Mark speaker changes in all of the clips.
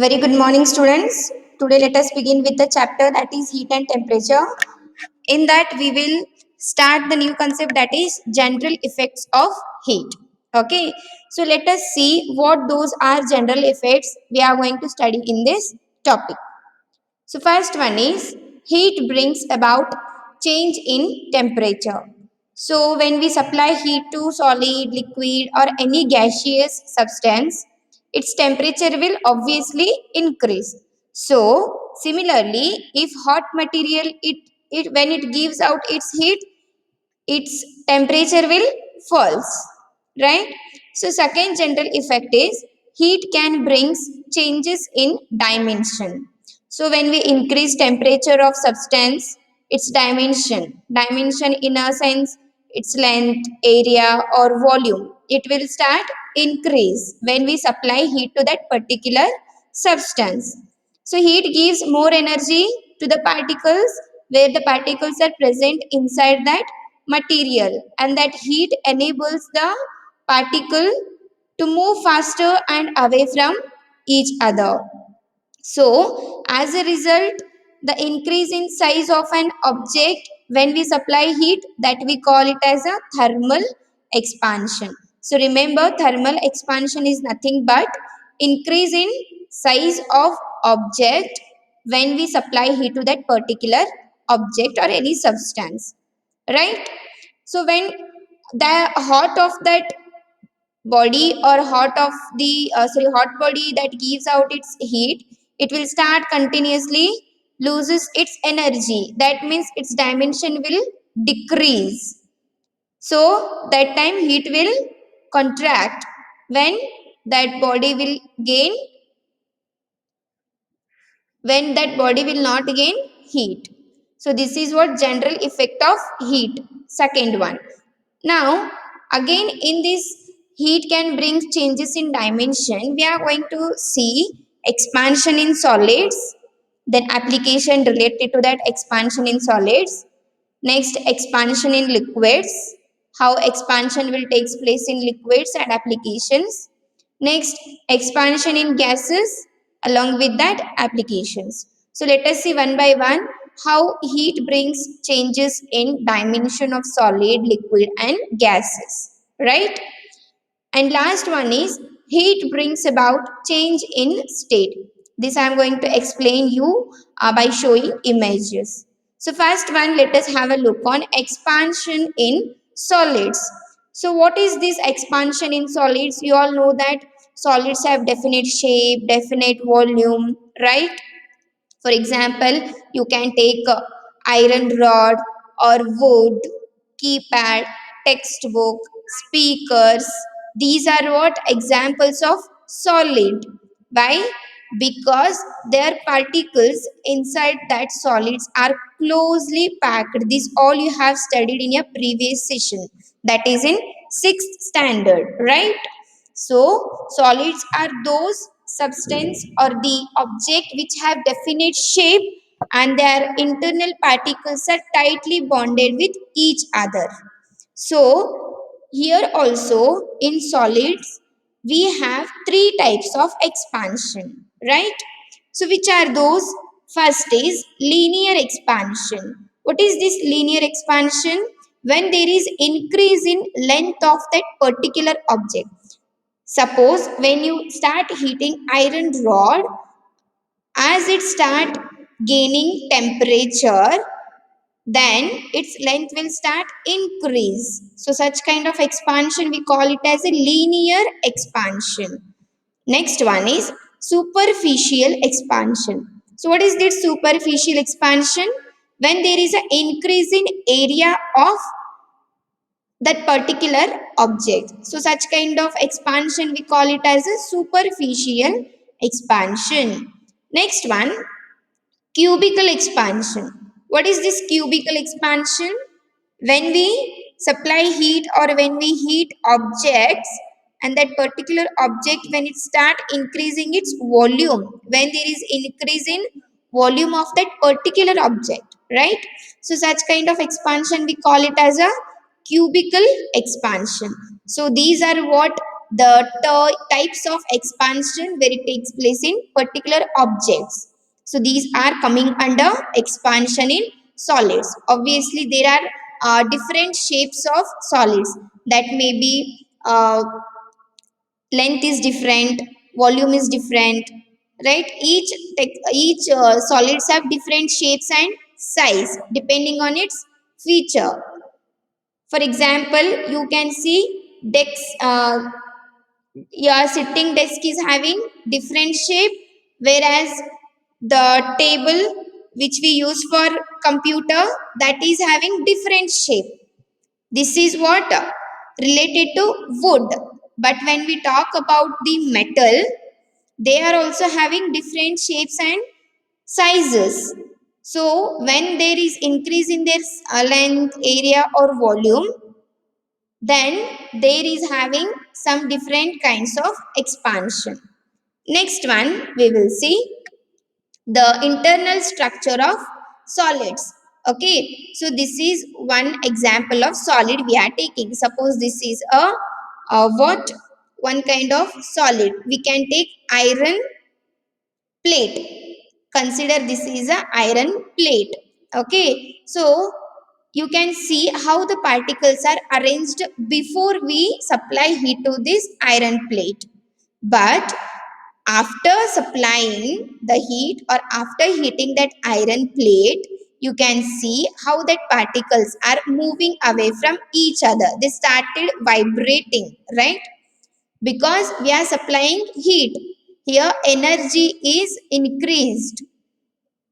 Speaker 1: Very good morning, students. Today, let us begin with the chapter that is heat and temperature. In that, we will start the new concept that is general effects of heat. Okay, so let us see what those are general effects we are going to study in this topic. So, first one is heat brings about change in temperature. So, when we supply heat to solid, liquid, or any gaseous substance, its temperature will obviously increase. So, similarly, if hot material it when it gives out its heat, its temperature will falls, right? So second general effect is heat can brings changes in dimension. So when we increase temperature of substance, its dimension in a sense, its length, area or volume, it will start increase when we supply heat to that particular substance. So heat gives more energy to the particles where the particles are present inside that material, and that heat enables the particle to move faster and away from each other. So, as a result, the increase in size of an object when we supply heat, that we call it as a thermal expansion. So, remember, thermal expansion is nothing but increase in size of object when we supply heat to that particular object or any substance, right? So, when the hot of that body or hot body that gives out its heat, it will start continuously loses its energy, that means its dimension will decrease. So that time heat will contract when that body will gain when that body will not gain heat. So this is what general effect of heat. Second one. Now, again in this heat can bring changes in dimension. We are going to see expansion in solids, then application related to that expansion in solids. Next, expansion in liquids, how expansion will takes place in liquids and applications. Next, expansion in gases along with that applications. So let us see one by one how heat brings changes in dimension of solid, liquid and gases, right? And last one is heat brings about change in state. This I am going to explain you by showing images. So first one, let us have a look on expansion in solids. So what is this expansion in solids? You all know that solids have definite shape, definite volume, right? For example, you can take iron rod or wood, keypad, textbook, speakers. These are what examples of solid. Why? Because their particles inside that solids are closely packed. This all you have studied in your previous session. That is in 6th standard, right? So, solids are those substance or the object which have definite shape and their internal particles are tightly bonded with each other. So, here also in solids, we have three types of expansion, right? So, which are those? First is linear expansion. What is this linear expansion? When there is increase in length of that particular object. Suppose when you start heating iron rod, as it start gaining temperature, then its length will start increase. So such kind of expansion we call it as a linear expansion. Next one is superficial expansion. So what is this superficial expansion? When there is an increase in area of that particular object. So such kind of expansion we call it as a superficial expansion. Next one, cubical expansion. What is this cubical expansion? When we supply heat or when we heat objects, and that particular object when it start increasing its volume, when there is increase in volume of that particular object, right? So such kind of expansion we call it as a cubical expansion. So these are what the types of expansion where it takes place in particular objects. So these are coming under expansion in solids. Obviously, there are different shapes of solids that may be length is different, volume is different, right? Each solids have different shapes and size depending on its feature. For example, you can see decks. Your sitting desk is having different shape, whereas the table which we use for computer, that is having different shape. This is what related to wood. But when we talk about the metal, they are also having different shapes and sizes. So when there is increase in their length, area or volume, then there is having some different kinds of expansion. Next one, we will see the internal structure of solids. Okay, so this is one example of solid we are taking. Suppose this is a what? One kind of solid. We can take iron plate. Consider this is a iron plate. Okay, so you can see how the particles are arranged before we supply heat to this iron plate. But after supplying the heat or after heating that iron plate, you can see how that particles are moving away from each other. They started vibrating, right? Because we are supplying heat. Here energy is increased.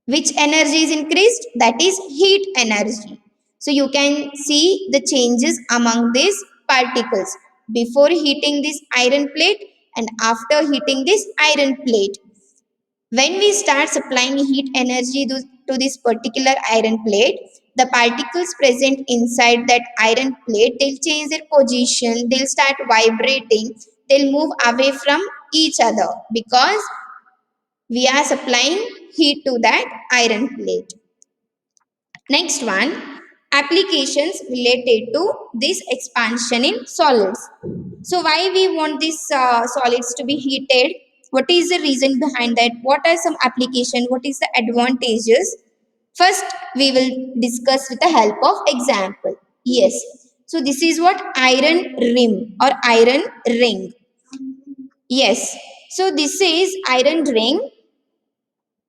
Speaker 1: Which energy is increased? That is heat energy. So you can see the changes among these particles before heating this iron plate and after heating this iron plate. When we start supplying heat energy to this particular iron plate, the particles present inside that iron plate, they'll change their position, they'll start vibrating, they'll move away from each other because we are supplying heat to that iron plate. Next one, applications related to this expansion in solids. So why we want these solids to be heated? What is the reason behind that? What are some application? What is the advantages? First, we will discuss with the help of example. Yes. So this is what iron rim or iron ring. Yes. So this is iron ring.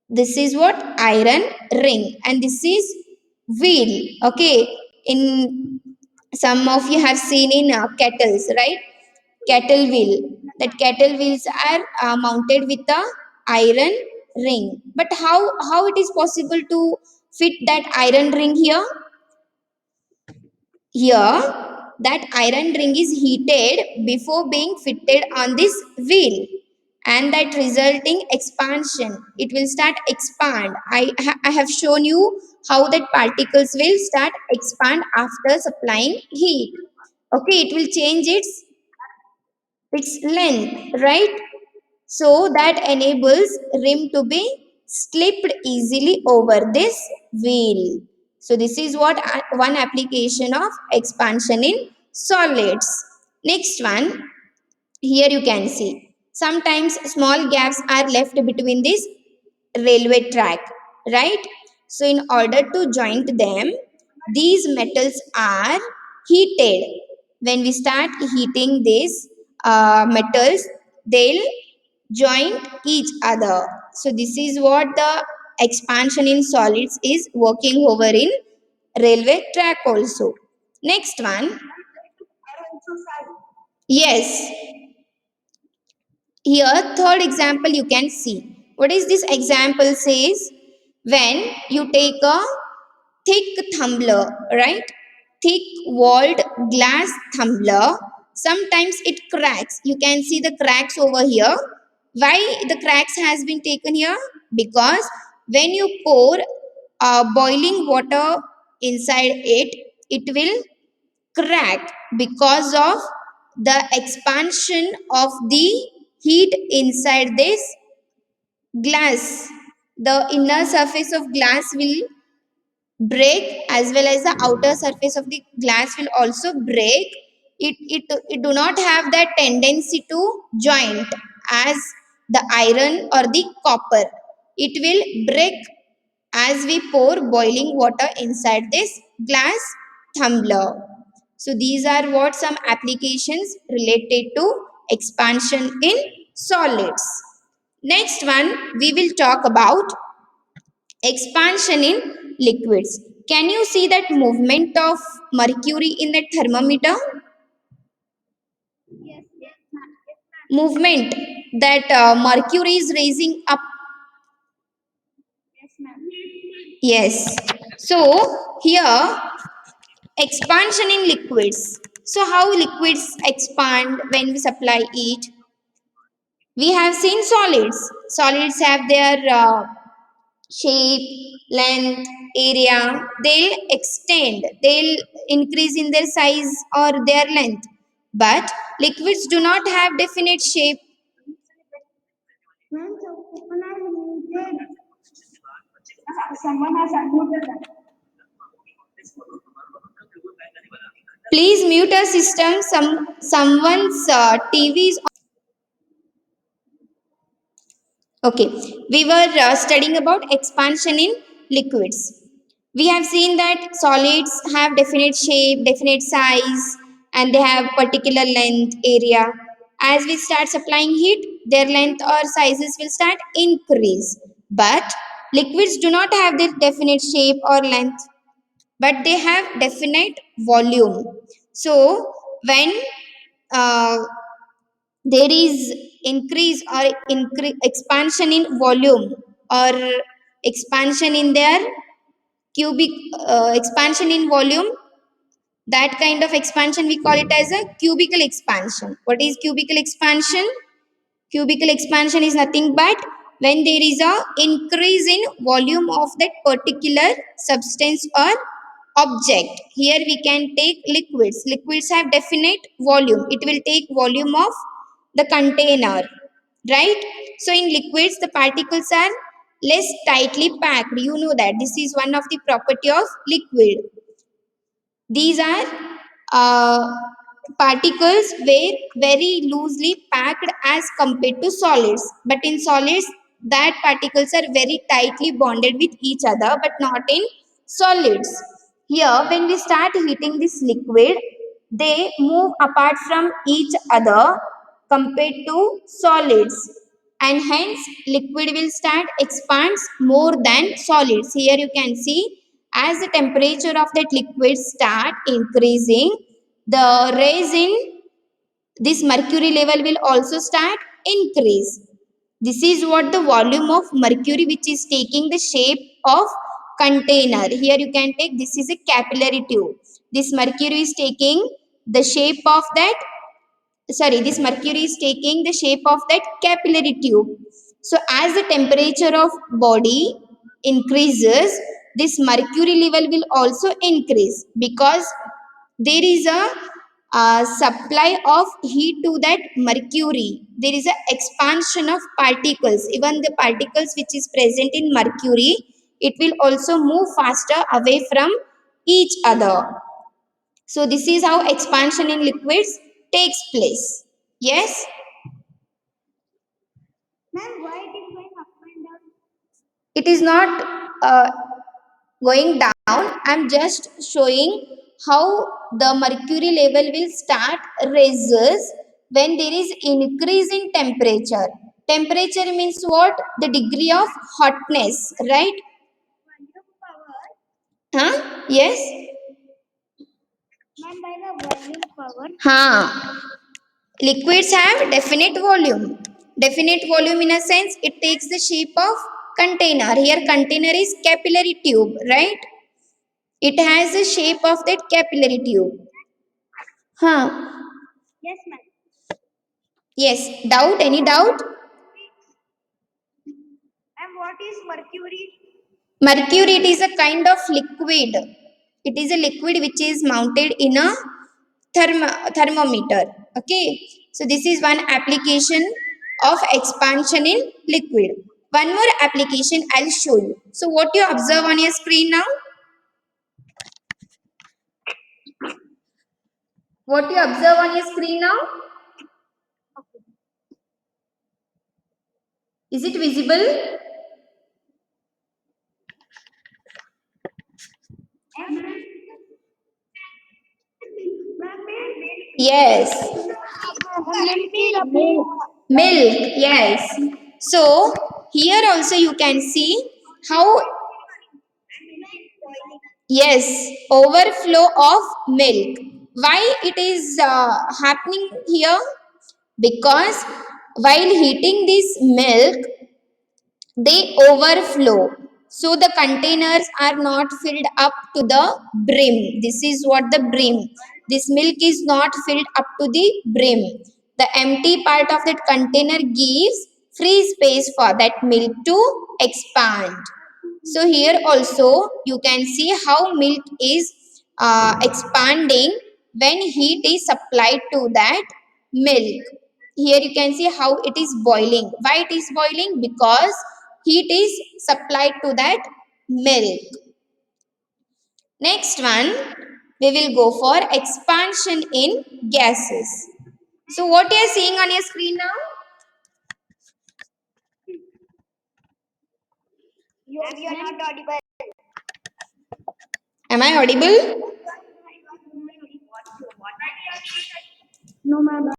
Speaker 1: This is what iron ring, and this is wheel. Okay, in some of you have seen in kettles, right? Kettle wheel. That kettle wheels are mounted with a iron ring. But how it is possible to fit that iron ring here? Here, that iron ring is heated before being fitted on this wheel, and that resulting expansion, it will start expand. I have shown you how that particles will start expand after supplying heat. Okay, it will change its length, right? So that enables rim to be slipped easily over this wheel. So this is what one application of expansion in solids. Next one, here you can see sometimes small gaps are left between this railway track, right? So in order to joint them, these metals are heated. When we start heating these metals, they'll join each other. So this is what the expansion in solids is working over in railway track also. Next one. Yes, here third example you can see. What is this example says? When you take a thick tumbler, right? Thick walled glass tumbler, sometimes it cracks. You can see the cracks over here. Why the cracks has been taken here? Because when you pour boiling water inside it, it will crack because of the expansion of the heat inside this glass. The inner surface of glass will break, as well as the outer surface of the glass will also break It do not have that tendency to joint as the iron or the copper. It will break as we pour boiling water inside this glass tumbler. So these are what some applications related to expansion in solids. Next one we will talk about expansion in liquids. Can you see that movement of mercury in the thermometer? Movement that mercury is raising up. Yes. So here expansion in liquids. So how liquids expand when we supply it? We have seen solids. Solids have their shape, length, area. They'll extend, they'll increase in their size or their length. But liquids do not have definite shape. Please mute our system. Someone's TV is. Okay, we were studying about expansion in liquids. We have seen that solids have definite shape, definite size, and they have particular length, area. As we start supplying heat, their length or sizes will start increase. But liquids do not have their definite shape or length, but they have definite volume. So when uh, there is increase or expansion in volume or expansion in their cubic expansion in volume, that kind of expansion we call it as a cubical expansion. What is cubical expansion? Cubical expansion is nothing but when there is a increase in volume of that particular substance or object. Here we can take liquids. Liquids have definite volume. It will take volume of the container, right? So in liquids the particles are less tightly packed. You know that this is one of the property of liquid. These are uh, particles were very loosely packed as compared to solids. But in solids, that particles are very tightly bonded with each other, but not in solids. Here, when we start heating this liquid, they move apart from each other compared to solids, and hence liquid will start expands more than solids. Here you can see as the temperature of that liquid start increasing, the raise in this mercury level will also start increase. This is what the volume of mercury which is taking the shape of container. Here you can take, this is a capillary tube. This mercury is taking the shape of that, sorry, this mercury is taking the shape of that capillary tube. So as the temperature of body increases, this mercury level will also increase, because there is a supply of heat to that mercury. There is a expansion of particles. Even the particles which is present in mercury, it will also move faster away from each other. So this is how expansion in liquids takes place. Yes? Ma'am, why it is going up and down? It is not going down. I'm just showing how the mercury level will start raises when there is increase in temperature. Temperature means what? The degree of hotness, right? Huh? Yes? Ma'am, by the volume power. Huh. Liquids have definite volume. Definite volume in a sense, it takes the shape of container. Here container is capillary tube, right? It has the shape of that capillary tube. Huh? Yes, ma'am. Yes. Doubt? Any doubt? And what is mercury? Mercury, it is a kind of liquid. It is a liquid which is mounted in a thermometer. Okay. So this is one application of expansion in liquid. One more application I'll show you. So what you observe on your screen now? What you observe on your screen now? Is it visible? Yes. Milk, yes. So here also you can see how, yes, overflow of milk. Why it is happening here? Because while heating this milk, they overflow. So the containers are not filled up to the brim. This is what the brim. This milk is not filled up to the brim. The empty part of that container gives free space for that milk to expand. So here also you can see how milk is expanding when heat is supplied to that milk. Here you can see how it is boiling. Why it is boiling? Because heat is supplied to that milk. Next one, we will go for expansion in gases. So what you are seeing on your screen now?
Speaker 2: You are not audible.
Speaker 1: Am I audible?
Speaker 2: No, ma'am.